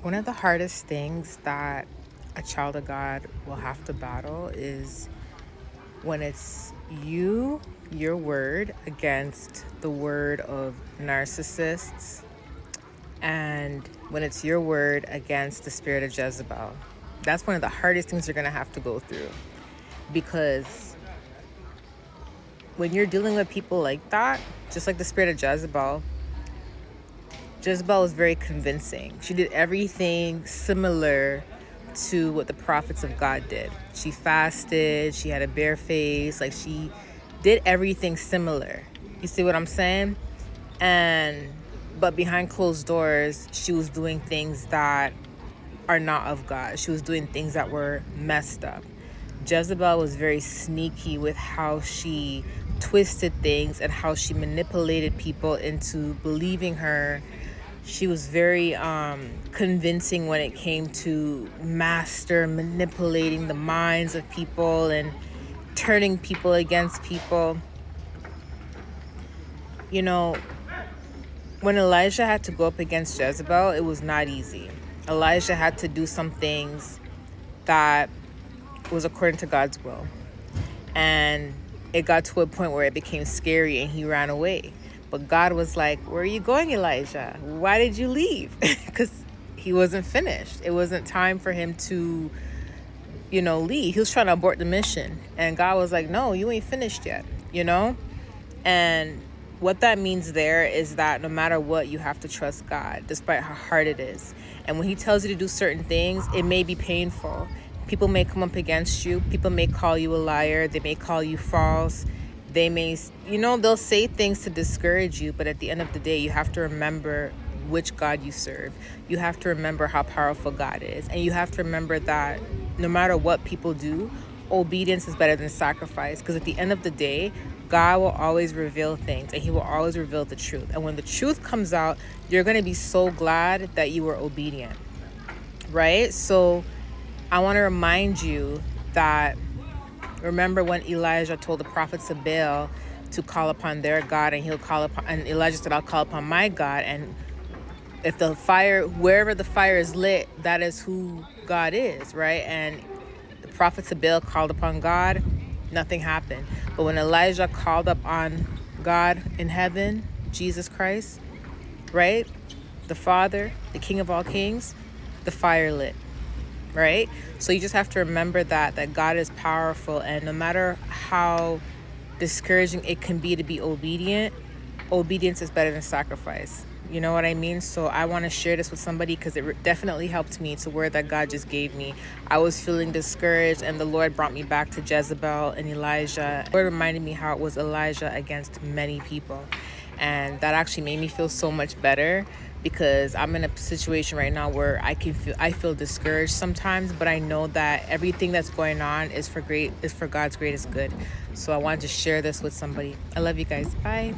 One of the hardest things that a child of God will have to battle is when it's your word, against the word of narcissists, and when it's your word against the spirit of Jezebel. That's one of the hardest things you're going to have to go through, because when you're dealing with people like that, just like the spirit of Jezebel was very convincing. She did everything similar to what the prophets of God did. She fasted, she had a bare face, like she did everything similar. You see what I'm saying? But behind closed doors, she was doing things that are not of God. She was doing things that were messed up. Jezebel was very sneaky with how she twisted things and how she manipulated people into believing her. She was very convincing when it came to manipulating the minds of people and turning people against people. You know, when Elijah had to go up against Jezebel, it was not easy. Elijah had to do some things that was according to God's will. And it got to a point where it became scary and he ran away. But God was like, where are you going, Elijah? Why did you leave? Because he wasn't finished. It wasn't time for him to, leave. He was trying to abort the mission. And God was like, no, you ain't finished yet, And what that means there is that no matter what, you have to trust God, despite how hard it is. And when he tells you to do certain things, it may be painful. People may come up against you. People may call you a liar. They may call you false. They may, they'll say things to discourage you. But at the end of the day, you have to remember which God you serve. You have to remember how powerful God is. And you have to remember that no matter what people do, obedience is better than sacrifice. Because at the end of the day, God will always reveal things, and he will always reveal the truth. And when the truth comes out, you're going to be so glad that you were obedient, right? So I want to remind you that, remember when Elijah told the prophets of Baal to call upon their God, and and Elijah said, I'll call upon my God. And if the fire, wherever the fire is lit, that is who God is, right? And the prophets of Baal called upon God, nothing happened. But when Elijah called up on God in heaven, Jesus Christ, right? The Father, the King of all kings, the fire lit, right? So you just have to remember that God is powerful, and no matter how discouraging it can be to be obedient, obedience is better than sacrifice. You know what I mean? So I want to share this with somebody because it definitely helped me. It's a word that God just gave me. I was feeling discouraged, and the Lord brought me back to Jezebel and Elijah. The Lord reminded me how it was Elijah against many people. And that actually made me feel so much better, because I'm in a situation right now where I feel discouraged sometimes, but I know that everything that's going on is for God's greatest good. So I wanted to share this with somebody. I love you guys. Bye.